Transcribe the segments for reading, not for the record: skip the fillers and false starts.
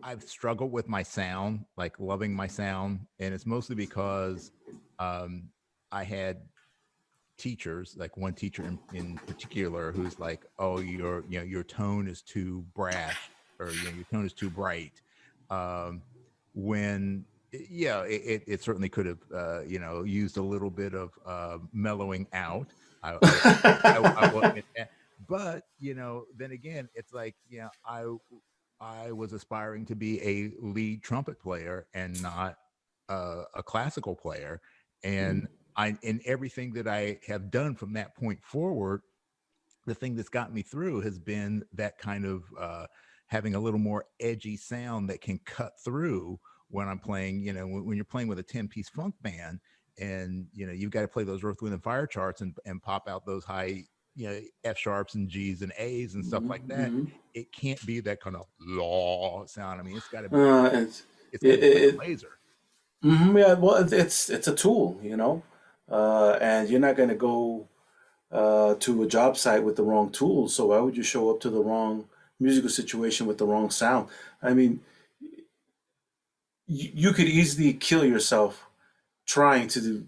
I've struggled with my sound, like loving my sound, and it's mostly because um, I had teachers, like one teacher in particular, who's like, "Oh, your tone is too brash, or your tone is too bright." Um, when yeah, it certainly could have used a little bit of mellowing out. I will admit that, but then again, it's like I was aspiring to be a lead trumpet player and not a classical player, and I in everything that I have done from that point forward, the thing that's got me through has been that kind of having a little more edgy sound that can cut through when I'm playing. When you're playing with a 10-piece funk band, and you've got to play those Earth, Wind, and Fire charts and pop out those high F sharps and G's and A's and stuff like that. Mm-hmm. It can't be that kind of law sound. I mean, it's got to be It's it's got to it, be like it a laser. yeah, well, it's a tool, and you're not going to go to a job site with the wrong tools. So why would you show up to the wrong musical situation with the wrong sound? I mean, you could easily kill yourself trying to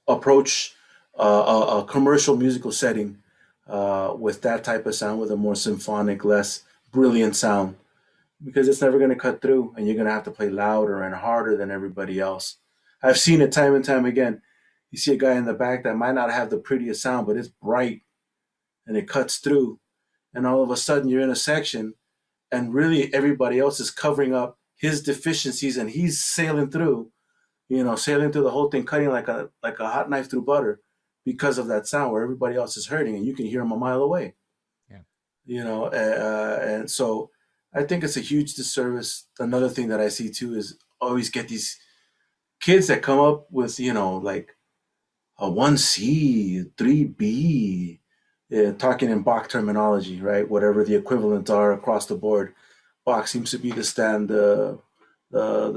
approach a commercial musical setting with that type of sound, with a more symphonic, less brilliant sound, because it's never going to cut through, and you're going to have to play louder and harder than everybody else. I've seen it time and time again. You see a guy in the back that might not have the prettiest sound, but it's bright and it cuts through. And all of a sudden, you're in a section, and really everybody else is covering up his deficiencies, and he's sailing through the whole thing, cutting like a hot knife through butter because of that sound where everybody else is hurting, and you can hear him a mile away. Yeah. And so I think it's a huge disservice. Another thing that I see too is always get these kids that come up with like a 1C, 3B, talking in Bach terminology, right? Whatever the equivalents are across the board, Bach seems to be the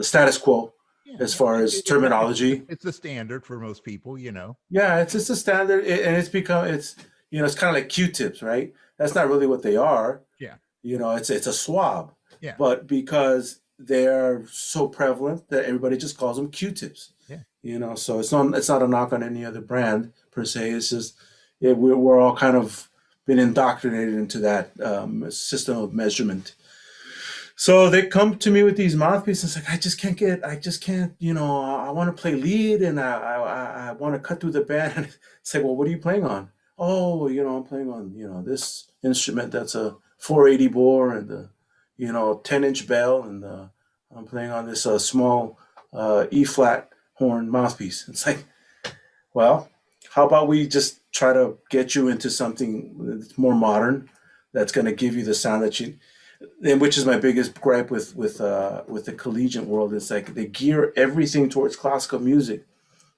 status quo Yeah, as far as terminology. it's the standard for most people. Yeah, it's just a standard, and it's kind of like Q-tips, right? That's not really what they are. Yeah, It's a swab, yeah, but because they're so prevalent that everybody just calls them Q-tips. yeah. So it's not a knock on any other brand per se. It's just we're all kind of been indoctrinated into that system of measurement. So they come to me with these mouthpieces. Like I just can't. I want to play lead, and I want to cut through the band. And it's like, well, what are you playing on? Oh, I'm playing on this instrument that's a 480 bore and the 10-inch bell, and I'm playing on this small E flat horn mouthpiece. It's like, well, how about we just try to get you into something that's more modern, that's going to give you the sound that you, and which is my biggest gripe with the collegiate world. It's like they gear everything towards classical music,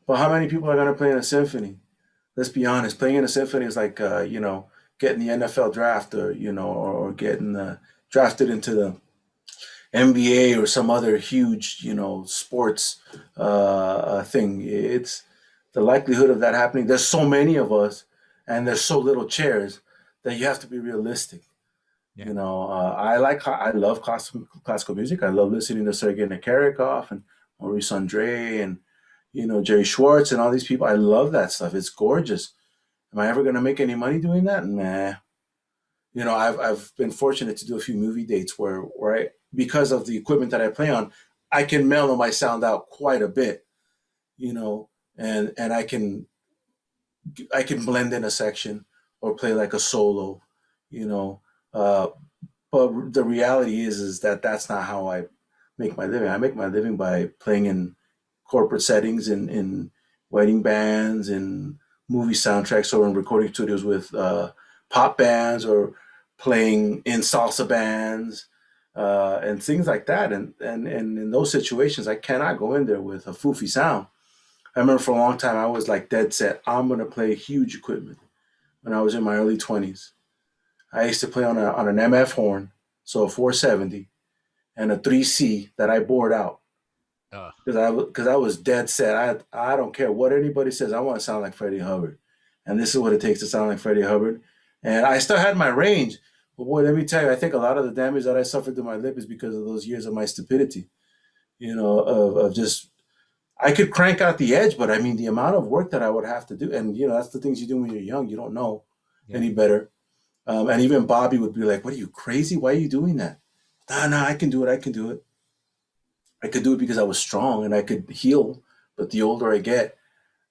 but how many people are going to play in a symphony? Let's be honest. Playing in a symphony is like getting the NFL draft, or getting drafted into the NBA or some other huge sports thing. It's the likelihood of that happening. There's so many of us, and there's so little chairs that you have to be realistic. Yeah. I love classical music. I love listening to Sergei Nakarikov and Maurice Andre and Jerry Schwartz and all these people. I love that stuff. It's gorgeous. Am I ever going to make any money doing that? Nah. I've been fortunate to do a few movie dates where because of the equipment that I play on, I can mellow my sound out quite a bit. And I can blend in a section or play like a solo. You know, uh, but the reality is that that's not how I make my living. I make my living by playing in corporate settings, in wedding bands, in movie soundtracks, or in recording studios with pop bands, or playing in salsa bands and things like that. And in those situations, I cannot go in there with a foofy sound. I remember for a long time I was like dead set. I'm gonna play huge equipment when I was in my early 20s. I used to play on an MF horn, so a 470, and a 3C that I bored out Uh, because I was dead set. I don't care what anybody says. I want to sound like Freddie Hubbard, and this is what it takes to sound like Freddie Hubbard. And I still had my range, But boy, let me tell you, I think a lot of the damage that I suffered to my lip is because of those years of my stupidity. Of just I could crank out the edge, but I mean the amount of work that I would have to do, and that's the things you do when you're young. You don't know Yeah. any better. And even Bobby would be like, "What are you crazy? Why are you doing that?" Nah, nah, I can do it. I can do it. I could do it because I was strong and I could heal. But the older I get,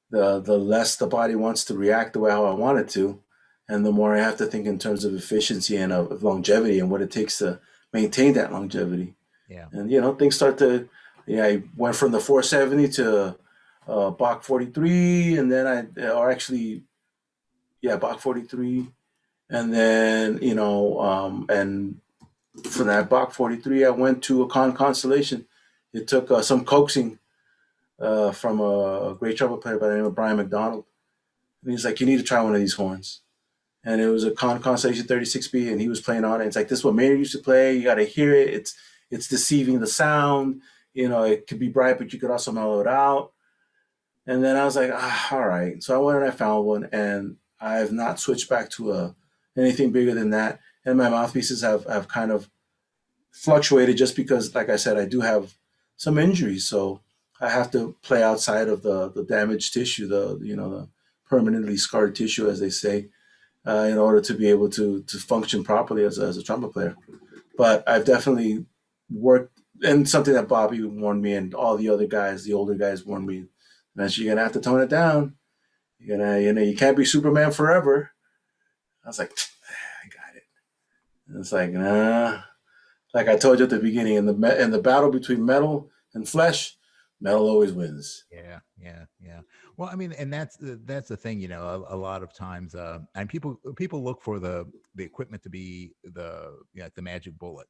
the less the body wants to react the way how I want it to, and the more I have to think in terms of efficiency and of longevity and what it takes to maintain that longevity. Yeah. And things start to. Yeah, I went from the 470 to Bach 43, and then or actually, yeah, Bach 43, and then and for that Bach 43, I went to a Constellation. It took some coaxing from a great trumpet player by the name of Brian McDonald. And he's like, you need to try one of these horns. And it was a Constellation 36B, and he was playing on it. It's like, this is what Maynard used to play. You got to hear it. It's deceiving the sound. It could be bright, but you could also mellow it out. And then I was like, all right. So I went and I found one, and I have not switched back to anything bigger than that. And my mouthpieces have kind of fluctuated just because, like I said, I do have some injuries. So I have to play outside of the damaged tissue, the permanently scarred tissue, as they say, in order to be able to function properly as a trumpet player. But I've definitely worked, and something that Bobby warned me, and all the other guys, the older guys, warned me that you're gonna have to tone it down. You can't be Superman forever. I was like, I got it. And it's like, nah. Like I told you at the beginning, in the battle between metal and flesh, metal always wins. Yeah, yeah, yeah. Well, I mean, and that's the thing, a lot of times, and people look for the equipment to be the magic bullet,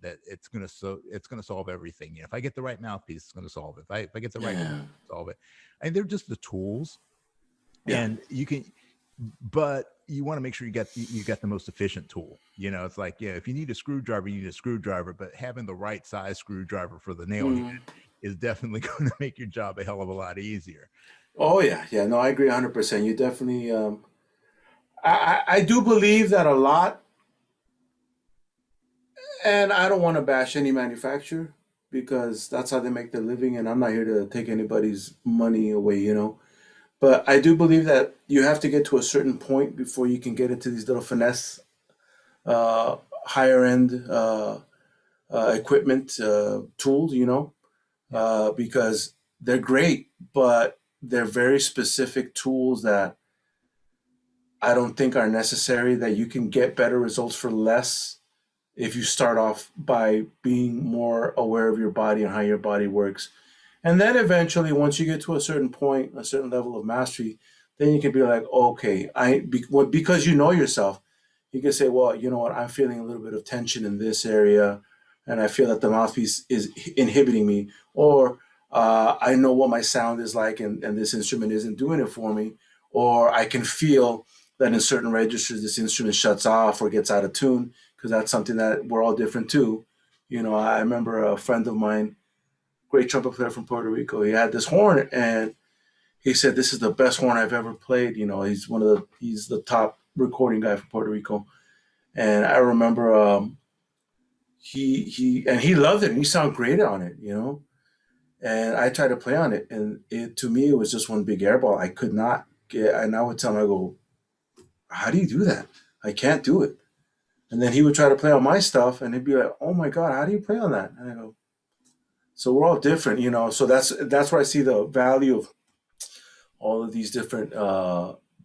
that it's gonna solve everything. If I get the right mouthpiece, it's gonna solve it. If I get the right Yeah, solve it, and they're just the tools, yeah. and you can, but you want to make sure you got the most efficient tool. It's like, yeah, if you need a screwdriver, you need a screwdriver, but having the right size screwdriver for the nail head Mm. is definitely going to make your job a hell of a lot easier. Oh yeah, yeah. No, I agree 100%. You definitely. I do believe that a lot, and I don't want to bash any manufacturer because that's how they make their living, and I'm not here to take anybody's money away. But I do believe that you have to get to a certain point before you can get into these little finesse, uh, higher end equipment tools. Yeah, Because they're great, but they're very specific tools that I don't think are necessary. That you can get better results for less if you start off by being more aware of your body and how your body works. And then eventually, once you get to a certain point, a certain level of mastery, then you can be like, okay, because you know yourself, you can say, well, you know what, I'm feeling a little bit of tension in this area, and I feel that the mouthpiece is inhibiting me, or I know what my sound is like, and this instrument isn't doing it for me, or I can feel that in certain registers this instrument shuts off or gets out of tune, because that's something that we're all different too. I remember a friend of mine, great trumpet player from Puerto Rico. He had this horn, and he said, "This is the best horn I've ever played." He's the top recording guy from Puerto Rico, and I remember he loved it, and he sounded great on it. And I tried to play on it, and to me it was just one big airball. I could not get, and I would tell him, I go, "How do you do that? I can't do it." And then he would try to play on my stuff, and he'd be like, "Oh my God, how do you play on that?" And I go, so we're all different. So that's where I see the value of all of these different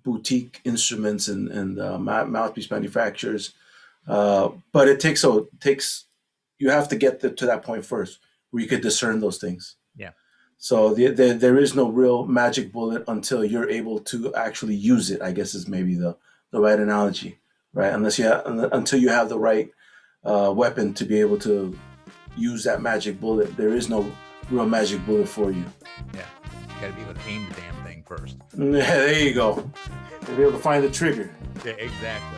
boutique instruments and mouthpiece manufacturers. But it takes you have to get to that point first where you could discern those things. yeah, So there is no real magic bullet until you're able to actually use it. I guess is maybe the right analogy, right? Until you have the right weapon to be able to use that magic bullet, there is no real magic bullet for you. yeah. You got to be able to aim the damn thing first. Yeah, there you go. To be able to find the trigger. Yeah, exactly.